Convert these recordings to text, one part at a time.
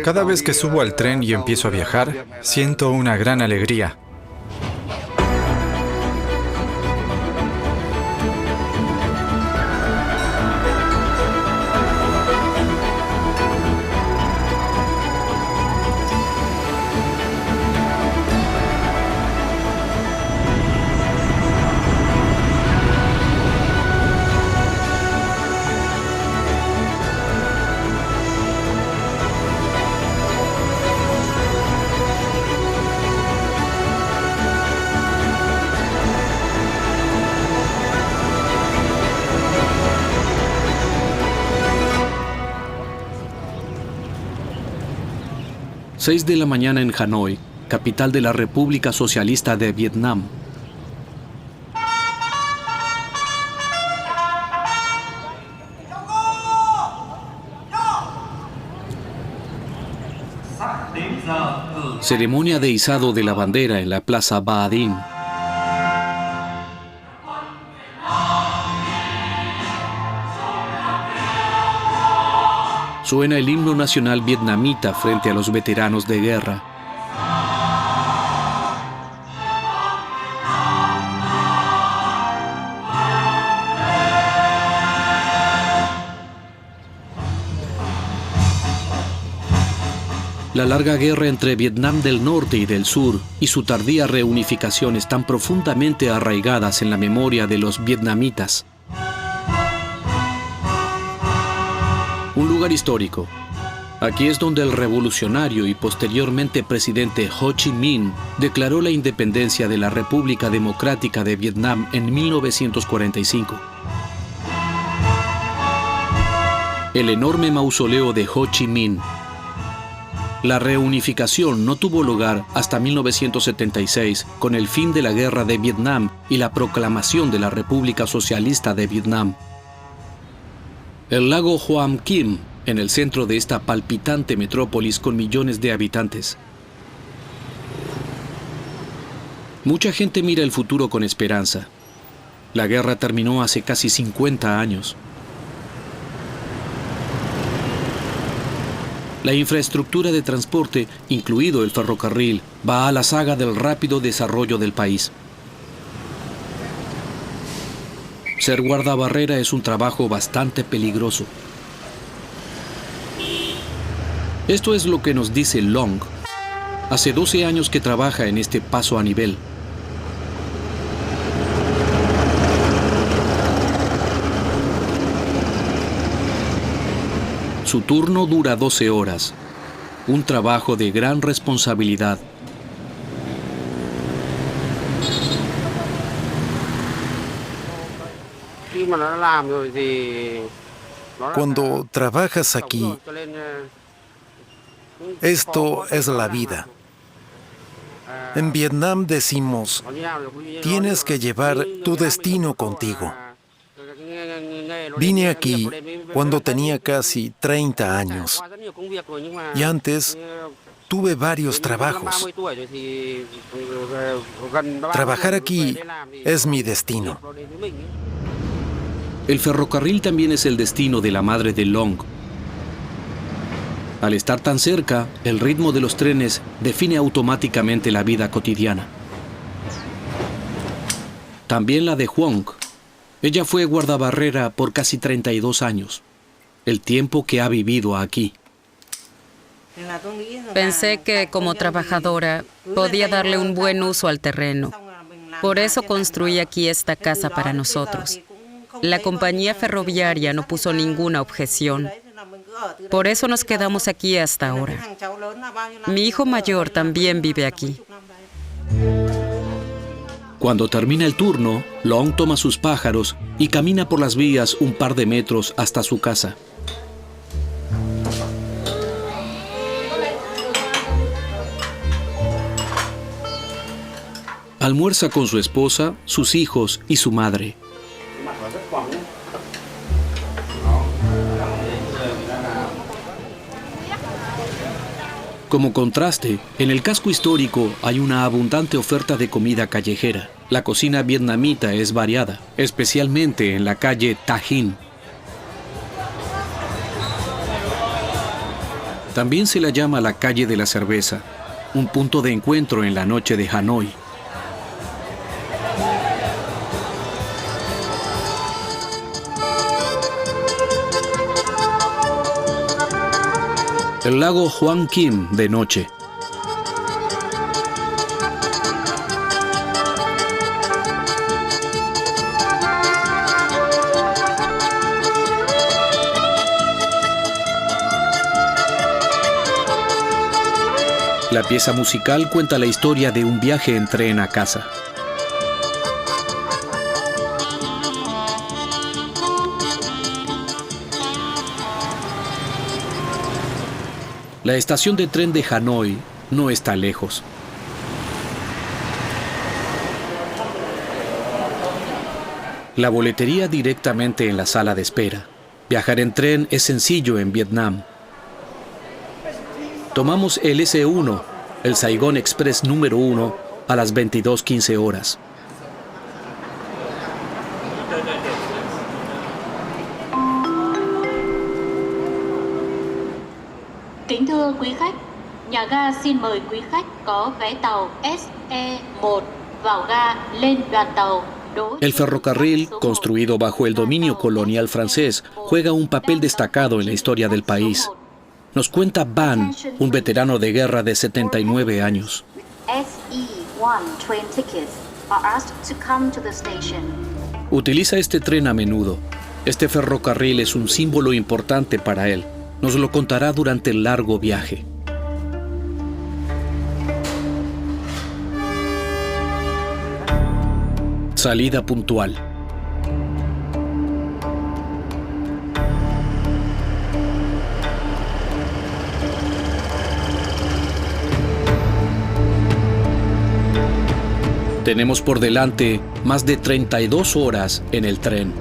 Cada vez que subo al tren y empiezo a viajar, siento una gran alegría. Seis de la mañana en Hanoi, capital de la República Socialista de Vietnam. Ceremonia de izado de la bandera en la Plaza Ba Dinh. Suena el himno nacional vietnamita frente a los veteranos de guerra. La larga guerra entre Vietnam del Norte y del Sur y su tardía reunificación están profundamente arraigadas en la memoria de los vietnamitas. Un lugar histórico. Aquí es donde el revolucionario y posteriormente presidente Ho Chi Minh declaró la independencia de la República Democrática de Vietnam en 1945. El enorme mausoleo de Ho Chi Minh. La reunificación no tuvo lugar hasta 1976 con el fin de la guerra de Vietnam y la proclamación de la República Socialista de Vietnam. El lago Hoam Kim, en el centro de esta palpitante metrópolis con millones de habitantes. Mucha gente mira el futuro con esperanza. La guerra terminó hace casi 50 años. La infraestructura de transporte, incluido el ferrocarril, va a la saga del rápido desarrollo del país. Ser guardabarrera es un trabajo bastante peligroso. Esto es lo que nos dice Long. Hace 12 años que trabaja en este paso a nivel. Su turno dura 12 horas. Un trabajo de gran responsabilidad. Cuando trabajas aquí, esto es la vida. En Vietnam decimos, tienes que llevar tu destino contigo. Vine aquí cuando tenía casi 30 años y antes tuve varios trabajos. Trabajar aquí es mi destino. El ferrocarril también es el destino de la madre de Long. Al estar tan cerca, el ritmo de los trenes define automáticamente la vida cotidiana. También la de Huong. Ella fue guardabarrera por casi 32 años, el tiempo que ha vivido aquí. Pensé que como trabajadora podía darle un buen uso al terreno. Por eso construí aquí esta casa para nosotros. La compañía ferroviaria no puso ninguna objeción. Por eso nos quedamos aquí hasta ahora. Mi hijo mayor también vive aquí. Cuando termina el turno, Long toma sus pájaros y camina por las vías un par de metros hasta su casa. Almuerza con su esposa, sus hijos y su madre. Como contraste, en el casco histórico hay una abundante oferta de comida callejera. La cocina vietnamita es variada, especialmente en la calle Ta Hinh. También se la llama la calle de la cerveza, un punto de encuentro en la noche de Hanoi. El lago Hoan Kin de noche. La pieza musical cuenta la historia de un viaje en tren a casa. La estación de tren de Hanoi no está lejos. La boletería directamente en la sala de espera. Viajar en tren es sencillo en Vietnam. Tomamos el S1, el Saigon Express número 1, a las 22:15 horas. Kính thưa quý khách, nhà ga xin mời quý khách có vé tàu SE1 vào ga lên đoàn tàu. El ferrocarril, construido bajo el dominio colonial francés, juega un papel destacado en la historia del país. Nos cuenta Van, un veterano de guerra de 79 años. Utiliza este tren a menudo. Este ferrocarril es un símbolo importante para él. Nos lo contará durante el largo viaje. Salida puntual. Tenemos por delante más de 32 horas en el tren.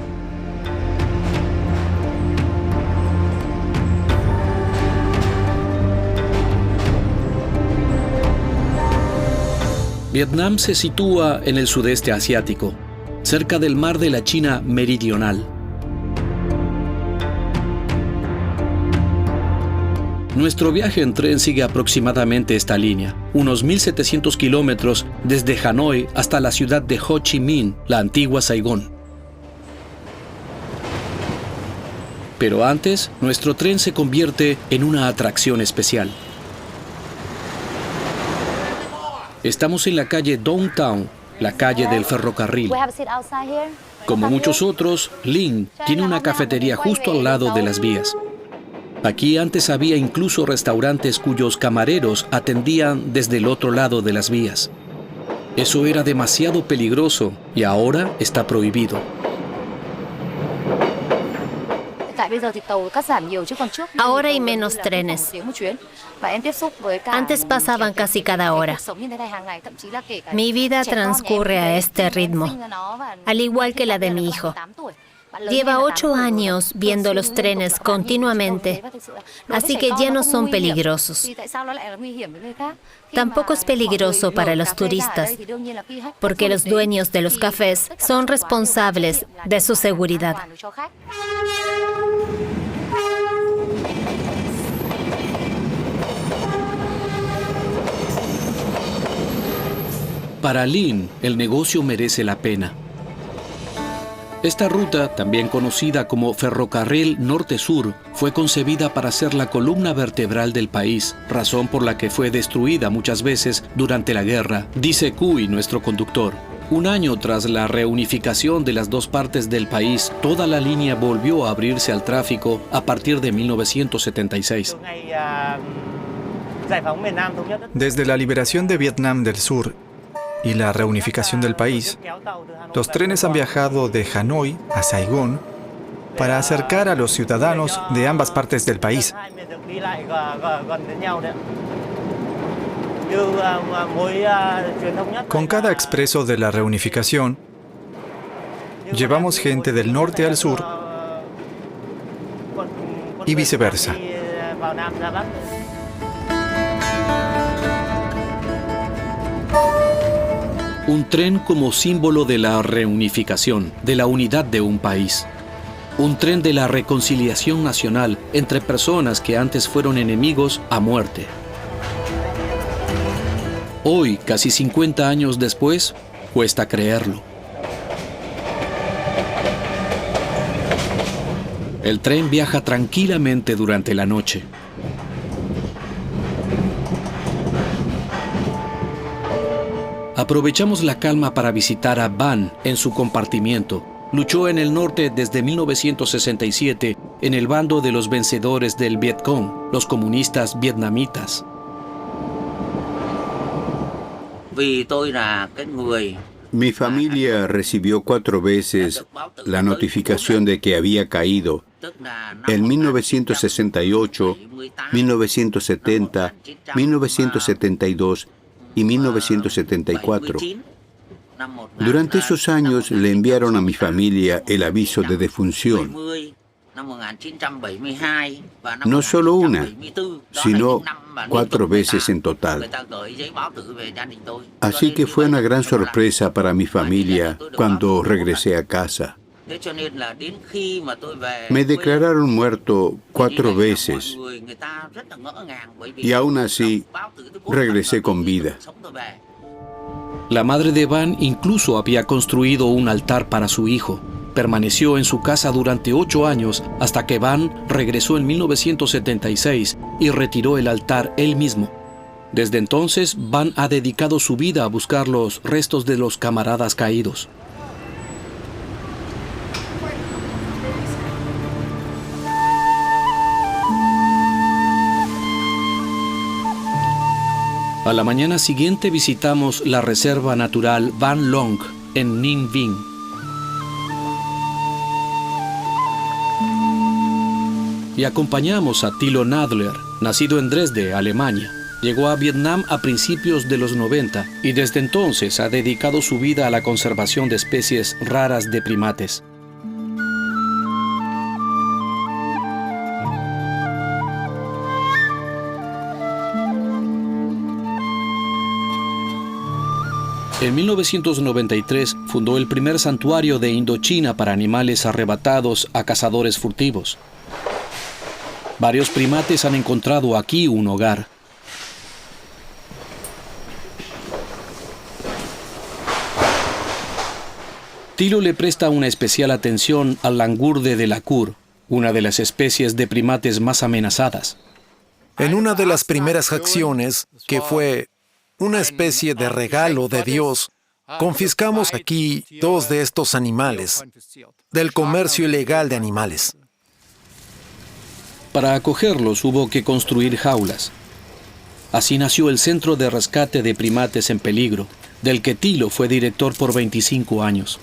Vietnam se sitúa en el sudeste asiático, cerca del mar de la China meridional. Nuestro viaje en tren sigue aproximadamente esta línea, unos 1.700 kilómetros desde Hanoi hasta la ciudad de Ho Chi Minh, la antigua Saigón. Pero antes, nuestro tren se convierte en una atracción especial. Estamos en la calle Downtown, la calle del ferrocarril. Como muchos otros, Linh tiene una cafetería justo al lado de las vías. Aquí antes había incluso restaurantes cuyos camareros atendían desde el otro lado de las vías. Eso era demasiado peligroso y ahora está prohibido. Ahora hay menos trenes. Antes pasaban casi cada hora. Mi vida transcurre a este ritmo, al igual que la de mi hijo. Lleva 8 años viendo los trenes continuamente, así que ya no son peligrosos. Tampoco es peligroso para los turistas, porque los dueños de los cafés son responsables de su seguridad. Para Linh, el negocio merece la pena. Esta ruta, también conocida como Ferrocarril Norte-Sur, fue concebida para ser la columna vertebral del país, razón por la que fue destruida muchas veces durante la guerra, dice Cuy, nuestro conductor. Un año tras la reunificación de las dos partes del país, toda la línea volvió a abrirse al tráfico a partir de 1976. Desde la liberación de Vietnam del Sur y la reunificación del país, los trenes han viajado de Hanoi a Saigón para acercar a los ciudadanos de ambas partes del país. Con cada expreso de la reunificación, llevamos gente del norte al sur y viceversa. Un tren como símbolo de la reunificación, de la unidad de un país. un tren de la reconciliación nacional entre personas que antes fueron enemigos a muerte. Hoy, casi 50 años después, cuesta creerlo. El tren viaja tranquilamente durante la noche. Aprovechamos la calma para visitar a Van en su compartimiento. Luchó en el norte desde 1967 en el bando de los vencedores del Vietcong, los comunistas vietnamitas. Mi familia recibió 4 veces la notificación de que había caído en 1968, 1970, 1972 y 1974. Durante esos años le enviaron a mi familia el aviso de defunción. No solo una, sino 4 veces en total. Así que fue una gran sorpresa para mi familia cuando regresé a casa. Me declararon muerto 4 veces y aún así regresé con vida. La madre de Van incluso había construido un altar para su hijo. Permaneció en su casa durante 8 años hasta que Van regresó en 1976 y retiró el altar él mismo. Desde entonces, Van ha dedicado su vida a buscar los restos de los camaradas caídos. A la mañana siguiente visitamos la reserva natural Van Long en Ninh Vinh. Y acompañamos a Thilo Nadler, nacido en Dresde, Alemania. Llegó a Vietnam a principios de los 90 y desde entonces ha dedicado su vida a la conservación de especies raras de primates. En 1993 fundó el primer santuario de Indochina para animales arrebatados a cazadores furtivos. Varios primates han encontrado aquí un hogar. Thilo le presta una especial atención al langur de Delacour, una de las especies de primates más amenazadas. En una de las primeras acciones, que fue una especie de regalo de Dios, confiscamos aquí 2 de estos animales del comercio ilegal de animales. Para acogerlos hubo que construir jaulas. Así nació el Centro de Rescate de Primates en Peligro, del que Thilo fue director por 25 años.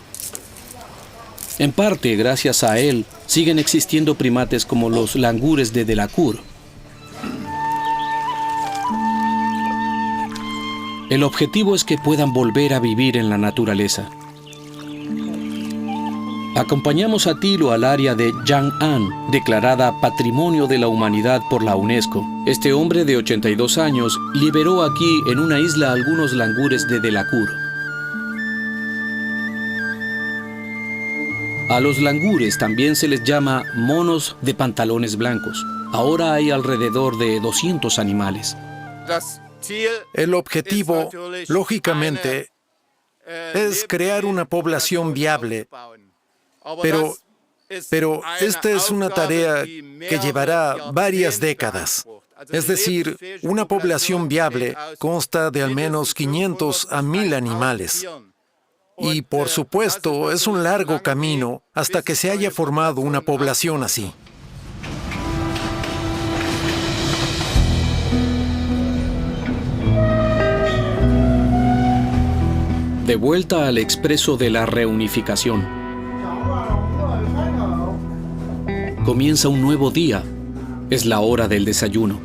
En parte, gracias a él, siguen existiendo primates como los langures de Delacour. El objetivo es que puedan volver a vivir en la naturaleza. Acompañamos a Thilo al área de Giang An, declarada Patrimonio de la Humanidad por la UNESCO. Este hombre de 82 años liberó aquí en una isla algunos langures de Delacour. A los langures también se les llama monos de pantalones blancos. Ahora hay alrededor de 200 animales. El objetivo, lógicamente, es crear una población viable, pero esta es una tarea que llevará varias décadas. Es decir, una población viable consta de al menos 500 a 1000 animales. Y por supuesto, es un largo camino hasta que se haya formado una población así. De vuelta al expreso de la reunificación. Comienza un nuevo día. Es la hora del desayuno.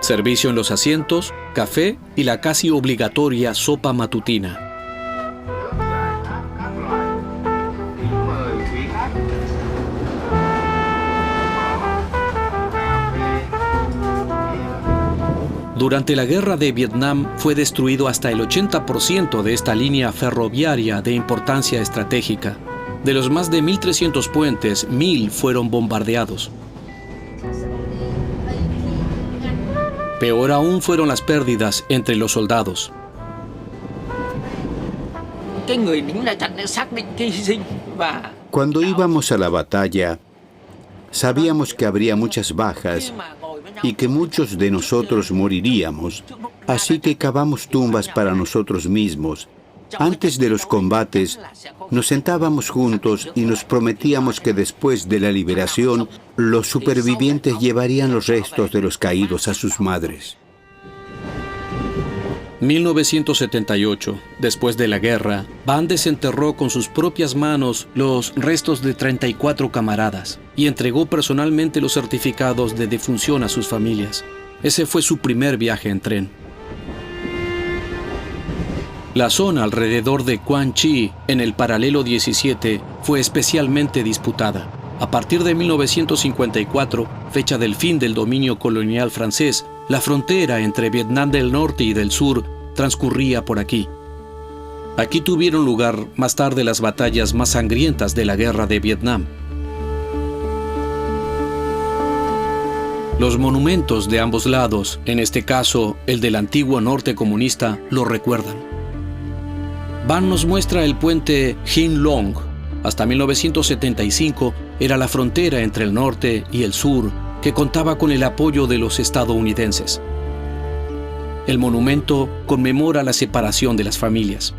Servicio en los asientos, café y la casi obligatoria sopa matutina. Durante la guerra de Vietnam fue destruido hasta el 80% de esta línea ferroviaria de importancia estratégica. De los más de 1.300 puentes, 1.000 fueron bombardeados. Peor aún fueron las pérdidas entre los soldados. Cuando íbamos a la batalla, sabíamos que habría muchas bajas y que muchos de nosotros moriríamos, así que cavamos tumbas para nosotros mismos. Antes de los combates, nos sentábamos juntos y nos prometíamos que después de la liberación, los supervivientes llevarían los restos de los caídos a sus madres. 1978, después de la guerra, Van desenterró con sus propias manos los restos de 34 camaradas y entregó personalmente los certificados de defunción a sus familias. Ese fue su primer viaje en tren. La zona alrededor de Quan Chi, en el paralelo 17, fue especialmente disputada. A partir de 1954, fecha del fin del dominio colonial francés, la frontera entre Vietnam del Norte y del Sur transcurría por aquí. Aquí tuvieron lugar más tarde las batallas más sangrientas de la guerra de Vietnam. Los monumentos de ambos lados, en este caso el del antiguo norte comunista, lo recuerdan. Van nos muestra el puente Hin Long. Hasta 1975 era la frontera entre el norte y el sur, que contaba con el apoyo de los estadounidenses. El monumento conmemora la separación de las familias.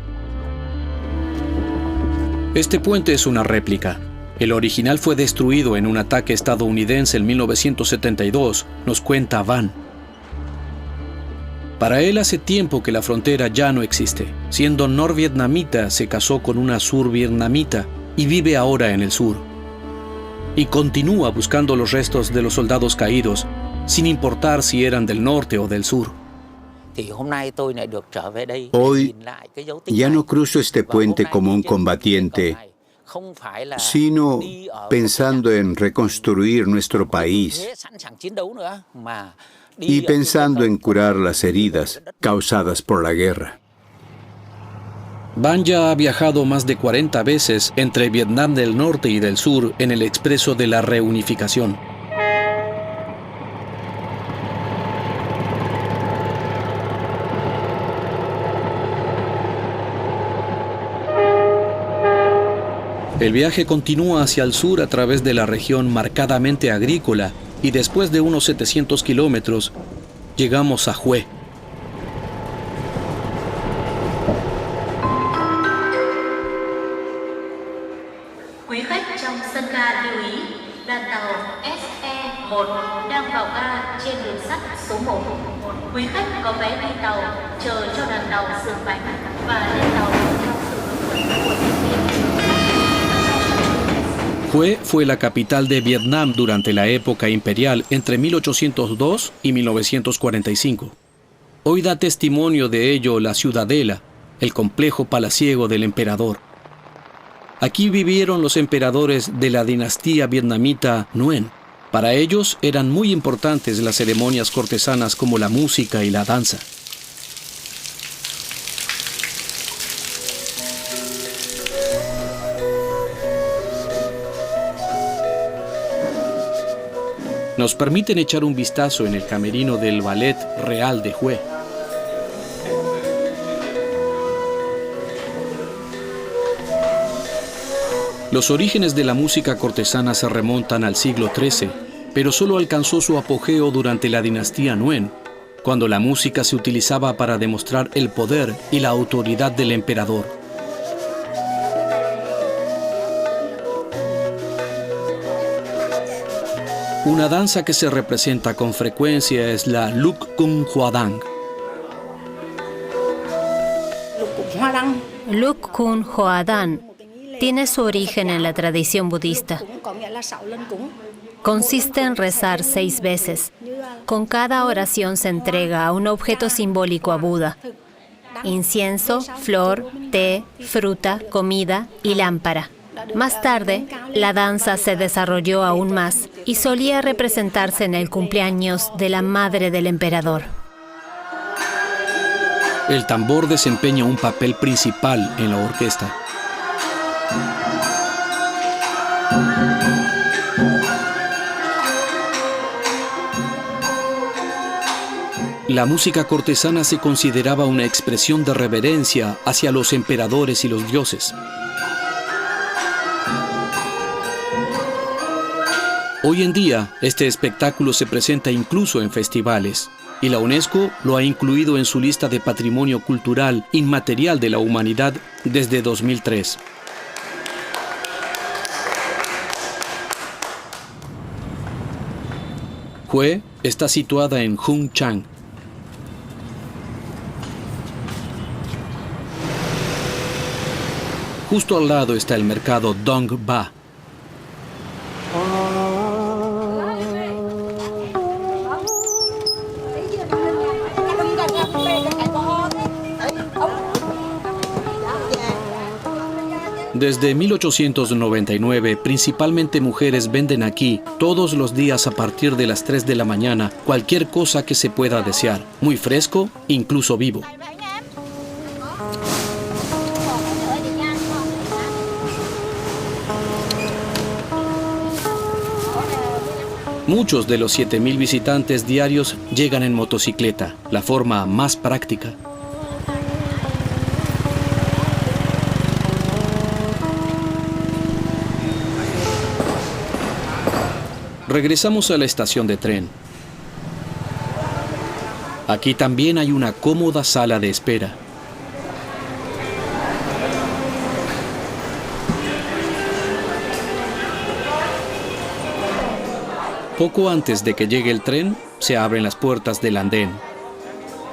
Este puente es una réplica. El original fue destruido en un ataque estadounidense en 1972, nos cuenta Van. Para él hace tiempo que la frontera ya no existe. Siendo norvietnamita, se casó con una survietnamita y vive ahora en el sur. Y continúa buscando los restos de los soldados caídos, sin importar si eran del norte o del sur. Hoy ya no cruzo este puente como un combatiente, sino pensando en reconstruir nuestro país y pensando en curar las heridas causadas por la guerra. Van ya ha viajado más de 40 veces entre Vietnam del Norte y del Sur en el expreso de la reunificación. El viaje continúa hacia el sur a través de la región marcadamente agrícola y después de unos 700 kilómetros llegamos a Hue. Quý khách trong sân ga lưu ý, đoàn tàu SE1 đang vào ga trên đường sắt số 1. Quý khách có vé đi tàu chờ cho đoàn tàu sửa bánh và lên tàu theo sự hướng dẫn của nhân viên. Hue fue la capital de Vietnam durante la época imperial entre 1802 y 1945. Hoy da testimonio de ello la ciudadela, el complejo palaciego del emperador. Aquí vivieron los emperadores de la dinastía vietnamita Nguyen. Para ellos eran muy importantes las ceremonias cortesanas como la música y la danza. Nos permiten echar un vistazo en el camerino del Ballet Real de Hue. Los orígenes de la música cortesana se remontan al siglo XIII, pero solo alcanzó su apogeo durante la dinastía Nguyen, cuando la música se utilizaba para demostrar el poder y la autoridad del emperador. Una danza que se representa con frecuencia es la Luk Kung Hoa Dang. Luk Kung Hoa Dang tiene su origen en la tradición budista. Consiste en rezar 6 veces. Con cada oración se entrega a un objeto simbólico a Buda: incienso, flor, té, fruta, comida y lámpara. Más tarde, la danza se desarrolló aún más y solía representarse en el cumpleaños de la madre del emperador. El tambor desempeña un papel principal en la orquesta. La música cortesana se consideraba una expresión de reverencia hacia los emperadores y los dioses. Hoy en día, este espectáculo se presenta incluso en festivales, y la UNESCO lo ha incluido en su lista de Patrimonio Cultural Inmaterial de la Humanidad desde 2003. Hue está situada en Hung Chang. Justo al lado está el mercado Dong Ba. Desde 1899, principalmente mujeres venden aquí todos los días a partir de las 3 de la mañana cualquier cosa que se pueda desear, muy fresco, incluso vivo. Muchos de los 7,000 visitantes diarios llegan en motocicleta, la forma más práctica. Regresamos a la estación de tren. Aquí también hay una cómoda sala de espera. Poco antes de que llegue el tren, se abren las puertas del andén.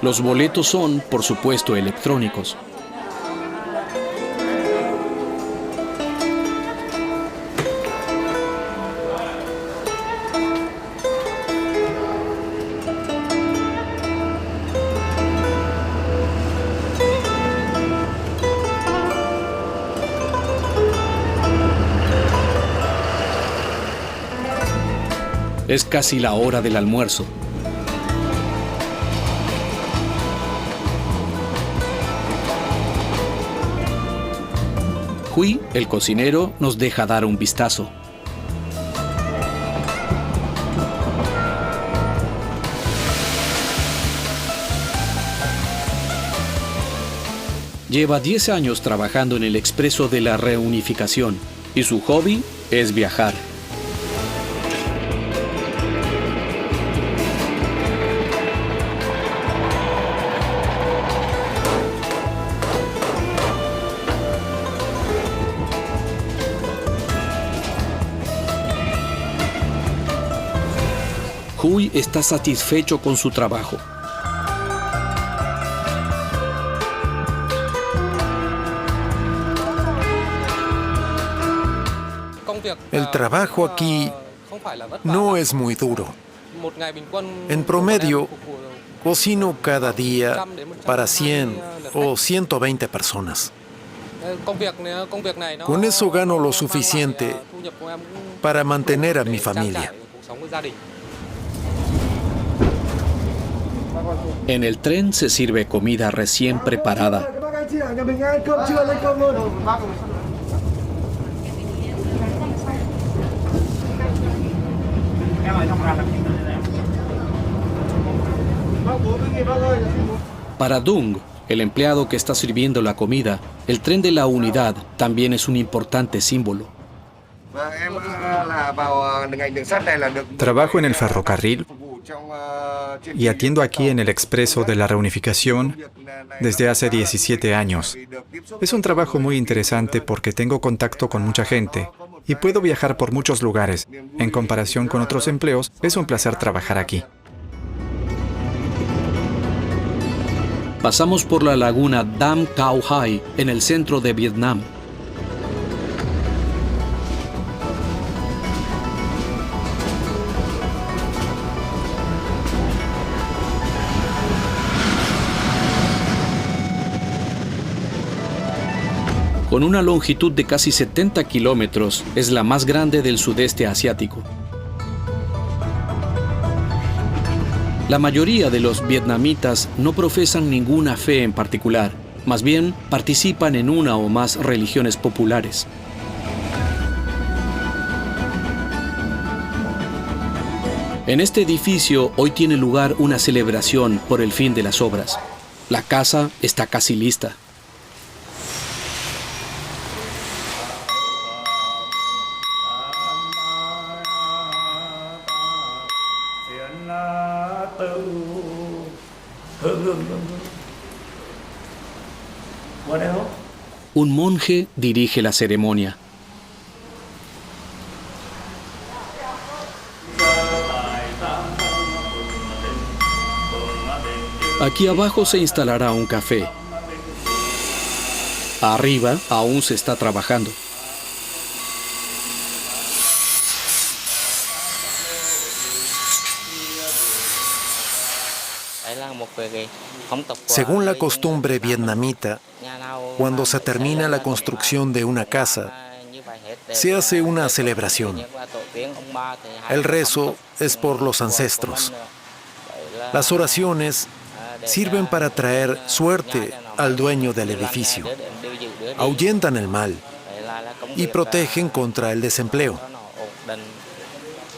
Los boletos son, por supuesto, electrónicos. Es casi la hora del almuerzo. Hui, el cocinero, nos deja dar un vistazo. Lleva 10 años trabajando en el Expreso de la Reunificación y su hobby es viajar. Hui está satisfecho con su trabajo. El trabajo aquí no es muy duro. En promedio, cocino cada día para 100 o 120 personas. Con eso gano lo suficiente para mantener a mi familia. En el tren se sirve comida recién preparada. Para Dung, el empleado que está sirviendo la comida, el tren de la unidad también es un importante símbolo. Trabajo en el ferrocarril y atiendo aquí en el Expreso de la Reunificación desde hace 17 años. Es un trabajo muy interesante porque tengo contacto con mucha gente y puedo viajar por muchos lugares. En comparación con otros empleos, es un placer trabajar aquí. Pasamos por la laguna Dam Cao Hai en el centro de Vietnam. Con una longitud de casi 70 kilómetros, es la más grande del sudeste asiático. La mayoría de los vietnamitas no profesan ninguna fe en particular, más bien participan en una o más religiones populares. En este edificio hoy tiene lugar una celebración por el fin de las obras. La casa está casi lista. Un monje dirige la ceremonia. Aquí abajo se instalará un café. Arriba aún se está trabajando. Según la costumbre vietnamita, cuando se termina la construcción de una casa, se hace una celebración. El rezo es por los ancestros. Las oraciones sirven para traer suerte al dueño del edificio, ahuyentan el mal y protegen contra el desempleo.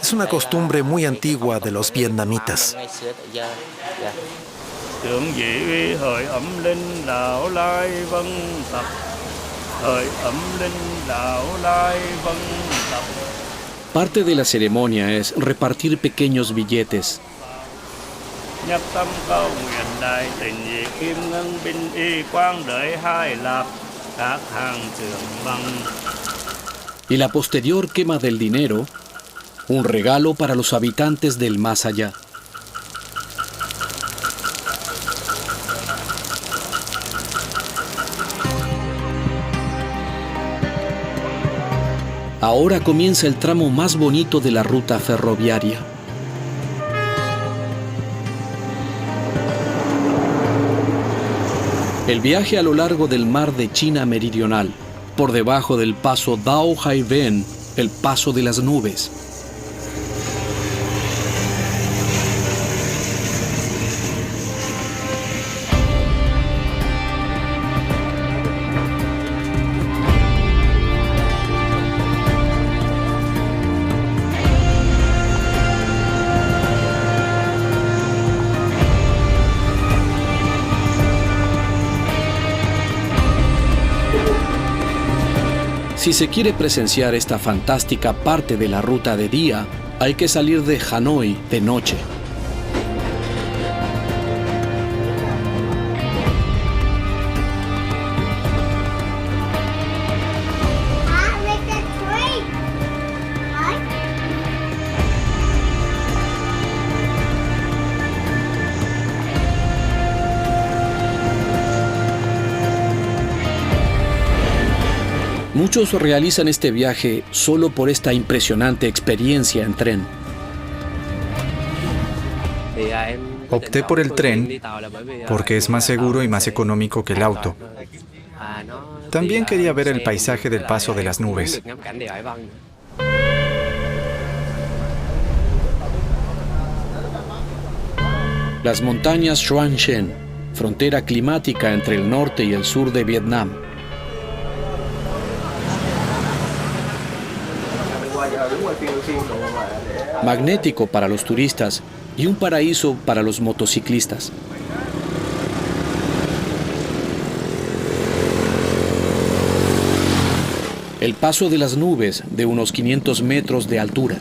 Es una costumbre muy antigua de los vietnamitas. Parte de la ceremonia es repartir pequeños billetes. Y la posterior quema del dinero, un regalo para los habitantes del más allá. Ahora comienza el tramo más bonito de la ruta ferroviaria. El viaje a lo largo del mar de China Meridional, por debajo del paso Dao Hai Ven, el paso de las nubes. Si se quiere presenciar esta fantástica parte de la ruta de día, hay que salir de Hanoi de noche. Muchos realizan este viaje solo por esta impresionante experiencia en tren. Opté por el tren porque es más seguro y más económico que el auto. También quería ver el paisaje del paso de las nubes. Las montañas Xuan Shen, frontera climática entre el norte y el sur de Vietnam. Magnético para los turistas y un paraíso para los motociclistas. El paso de las nubes de unos 500 metros de altura.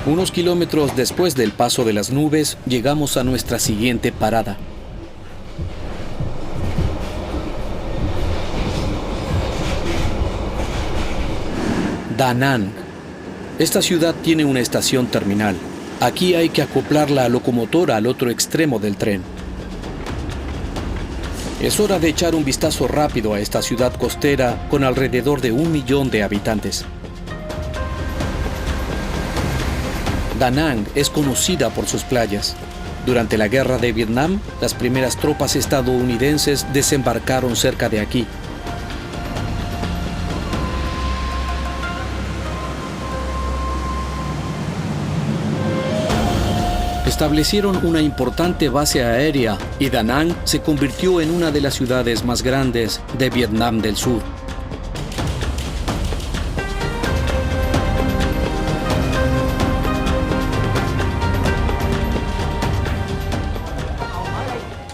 Unos kilómetros después del paso de las nubes, llegamos a nuestra siguiente parada. Da Nang. Esta ciudad tiene una estación terminal. Aquí hay que acoplar la locomotora al otro extremo del tren. Es hora de echar un vistazo rápido a esta ciudad costera con alrededor de 1 millón de habitantes. Da Nang es conocida por sus playas. Durante la Guerra de Vietnam, las primeras tropas estadounidenses desembarcaron cerca de aquí. Establecieron una importante base aérea y Da Nang se convirtió en una de las ciudades más grandes de Vietnam del Sur.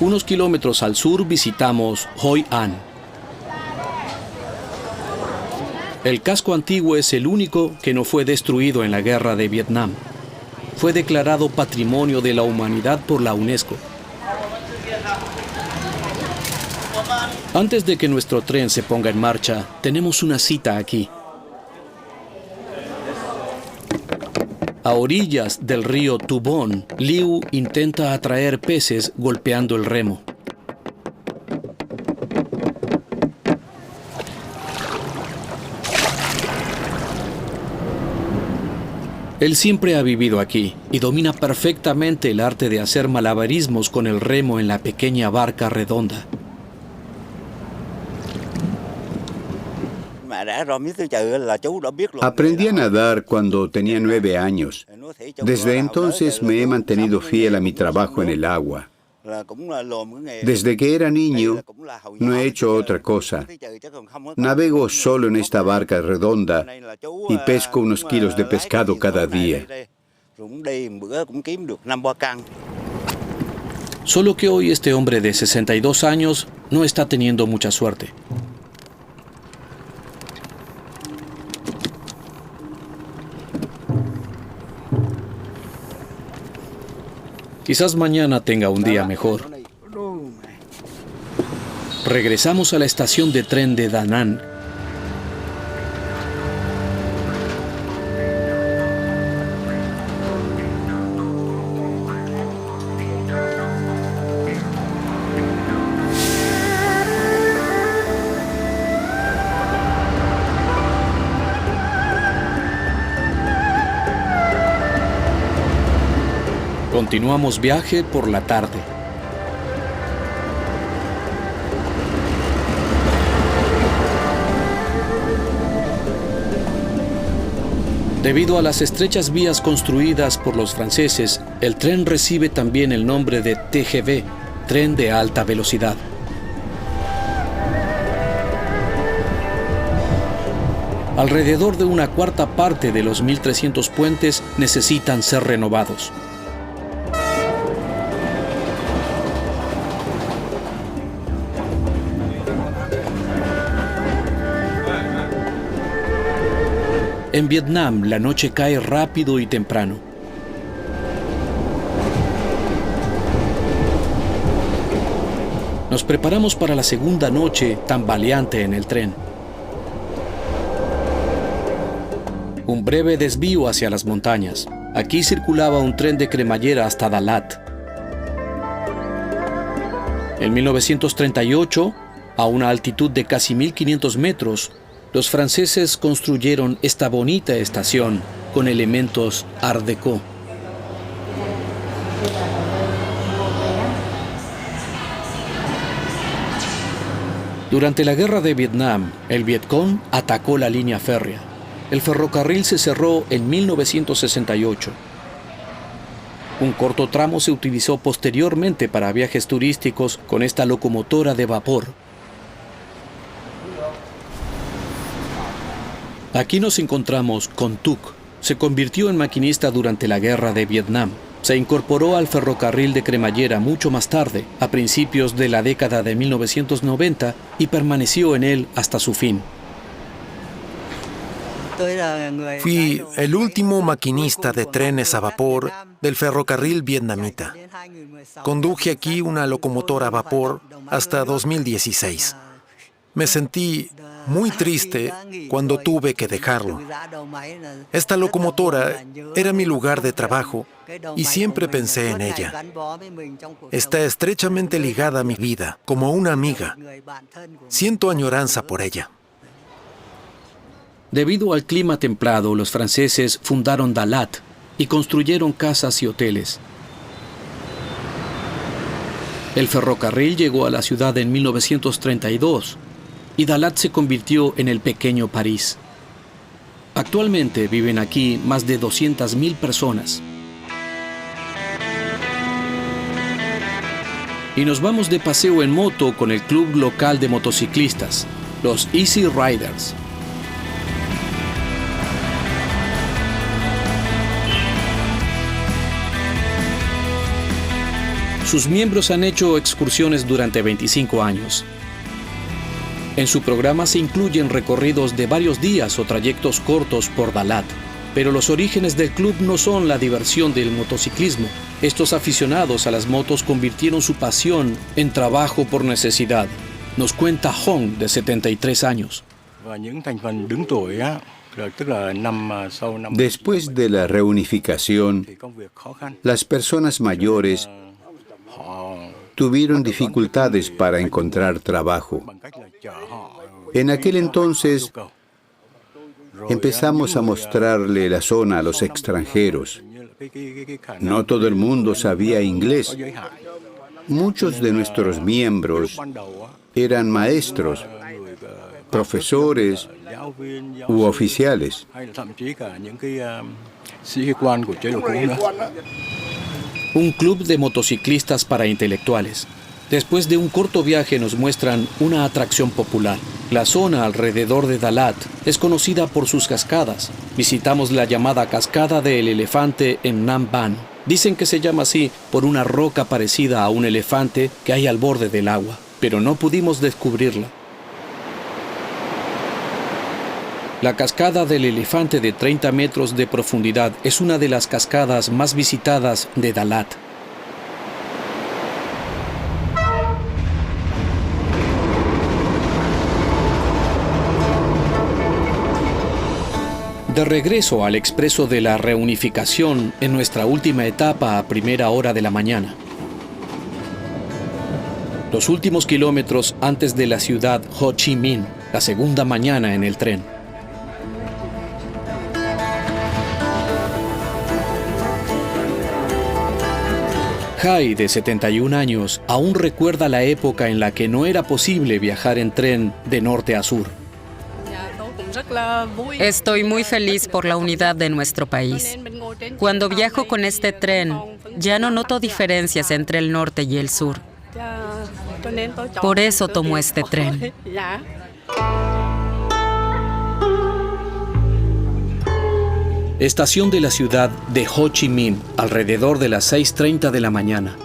Unos kilómetros al sur visitamos Hoi An. El casco antiguo es el único que no fue destruido en la Guerra de Vietnam. Fue declarado Patrimonio de la Humanidad por la UNESCO. Antes de que nuestro tren se ponga en marcha, tenemos una cita aquí. A orillas del río Tu Bon, Liu intenta atraer peces golpeando el remo. Él siempre ha vivido aquí y domina perfectamente el arte de hacer malabarismos con el remo en la pequeña barca redonda. Aprendí a nadar cuando tenía 9 años. Desde entonces me he mantenido fiel a mi trabajo en el agua. Desde que era niño, no he hecho otra cosa. Navego solo en esta barca redonda y pesco unos kilos de pescado cada día. Solo que hoy este hombre de 62 años no está teniendo mucha suerte. Quizás mañana tenga un día mejor. Regresamos a la estación de tren de Da Nang. Continuamos viaje por la tarde. Debido a las estrechas vías construidas por los franceses, el tren recibe también el nombre de TGV, tren de alta velocidad. Alrededor de una cuarta parte de los 1.300 puentes necesitan ser renovados. En Vietnam, la noche cae rápido y temprano. Nos preparamos para la segunda noche tambaleante en el tren. Un breve desvío hacia las montañas. Aquí circulaba un tren de cremallera hasta Dalat. En 1938, a una altitud de casi 1.500 metros, los franceses construyeron esta bonita estación con elementos Art Deco. Durante la Guerra de Vietnam, el Vietcong atacó la línea férrea. El ferrocarril se cerró en 1968. Un corto tramo se utilizó posteriormente para viajes turísticos con esta locomotora de vapor. Aquí nos encontramos con Tuc. Se convirtió en maquinista durante la Guerra de Vietnam. Se incorporó al ferrocarril de cremallera mucho más tarde, a principios de la década de 1990, y permaneció en él hasta su fin. Fui el último maquinista de trenes a vapor del ferrocarril vietnamita. Conduje aquí una locomotora a vapor hasta 2016. Me sentí muy triste cuando tuve que dejarlo. Esta locomotora era mi lugar de trabajo y siempre pensé en ella. Está estrechamente ligada a mi vida, como una amiga. Siento añoranza por ella. Debido al clima templado, los franceses fundaron Dalat y construyeron casas y hoteles. El ferrocarril llegó a la ciudad en 1932 y Dalat se convirtió en el pequeño París. Actualmente viven aquí más de 200.000 personas. Y nos vamos de paseo en moto con el club local de motociclistas, los Easy Riders. Sus miembros han hecho excursiones durante 25 años. En su programa se incluyen recorridos de varios días o trayectos cortos por Dalat. Pero los orígenes del club no son la diversión del motociclismo. Estos aficionados a las motos convirtieron su pasión en trabajo por necesidad. Nos cuenta Hong, de 73 años. Después de la reunificación, las personas mayores tuvieron dificultades para encontrar trabajo. En aquel entonces, empezamos a mostrarle la zona a los extranjeros. No todo el mundo sabía inglés. Muchos de nuestros miembros eran maestros, profesores u oficiales. Un club de motociclistas para intelectuales. Después de un corto viaje nos muestran una atracción popular. La zona alrededor de Dalat es conocida por sus cascadas. Visitamos la llamada Cascada del Elefante en Nam Ban. Dicen que se llama así por una roca parecida a un elefante que hay al borde del agua, pero no pudimos descubrirla. La Cascada del Elefante de 30 metros de profundidad es una de las cascadas más visitadas de Dalat. De regreso al expreso de la reunificación en nuestra última etapa a primera hora de la mañana. Los últimos kilómetros antes de la ciudad Ho Chi Minh, la segunda mañana en el tren. Hai, de 71 años, aún recuerda la época en la que no era posible viajar en tren de norte a sur. Estoy muy feliz por la unidad de nuestro país. Cuando viajo con este tren, ya no noto diferencias entre el norte y el sur. Por eso tomo este tren. Estación de la ciudad de Ho Chi Minh, alrededor de las 6:30 de la mañana.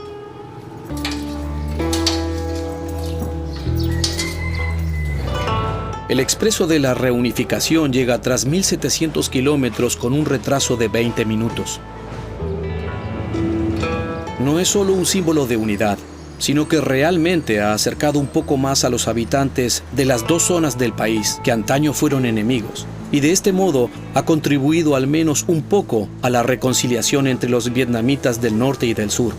El expreso de la reunificación llega tras 1.700 kilómetros con un retraso de 20 minutos. No es solo un símbolo de unidad, sino que realmente ha acercado un poco más a los habitantes de las dos zonas del país que antaño fueron enemigos, y de este modo ha contribuido al menos un poco a la reconciliación entre los vietnamitas del norte y del sur.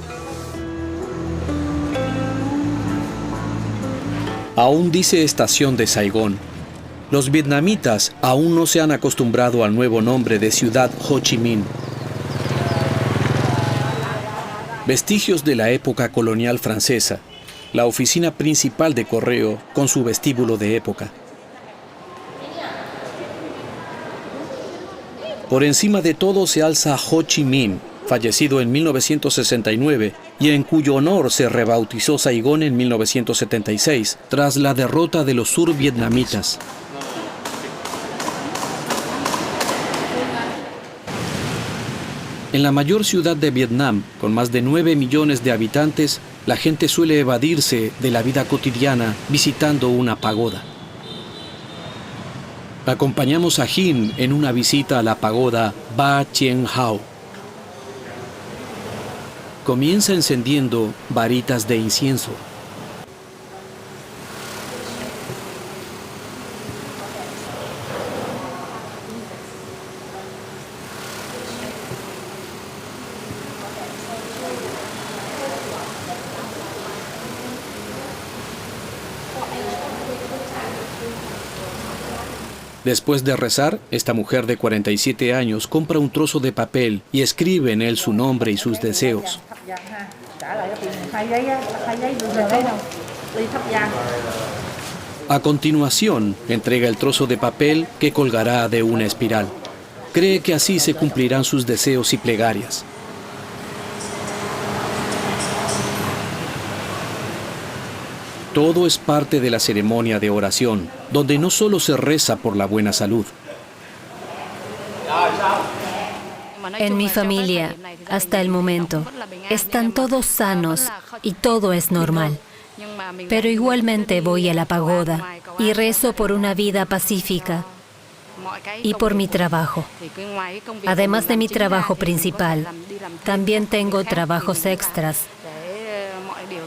Aún dice estación de Saigón. Los vietnamitas aún no se han acostumbrado al nuevo nombre de ciudad Ho Chi Minh. Vestigios de la época colonial francesa, la oficina principal de correo con su vestíbulo de época. Por encima de todo se alza Ho Chi Minh, fallecido en 1969 y en cuyo honor se rebautizó Saigón en 1976, tras la derrota de los survietnamitas. En la mayor ciudad de Vietnam, con más de 9 millones de habitantes, la gente suele evadirse de la vida cotidiana visitando una pagoda. Acompañamos a Hin en una visita a la pagoda Ba Chien Hao. Comienza encendiendo varitas de incienso. Después de rezar, esta mujer de 47 años compra un trozo de papel y escribe en él su nombre y sus deseos. A continuación, entrega el trozo de papel que colgará de una espiral. Cree que así se cumplirán sus deseos y plegarias. Todo es parte de la ceremonia de oración, donde no solo se reza por la buena salud. En mi familia, hasta el momento, están todos sanos y todo es normal. Pero igualmente voy a la pagoda y rezo por una vida pacífica y por mi trabajo. Además de mi trabajo principal, también tengo trabajos extras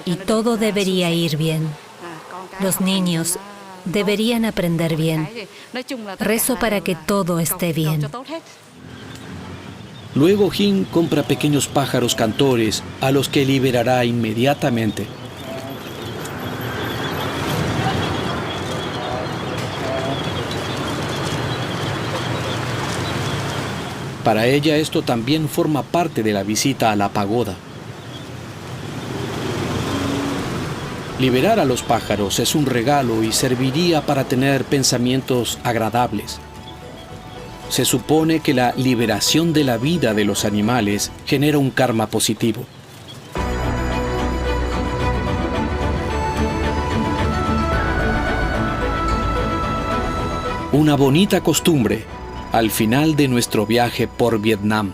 y todo debería ir bien. Los niños deberían aprender bien. Rezo para que todo esté bien. Luego Jin compra pequeños pájaros cantores a los que liberará inmediatamente. Para ella esto también forma parte de la visita a la pagoda. Liberar a los pájaros es un regalo y serviría para tener pensamientos agradables. Se supone que la liberación de la vida de los animales genera un karma positivo. Una bonita costumbre al final de nuestro viaje por Vietnam.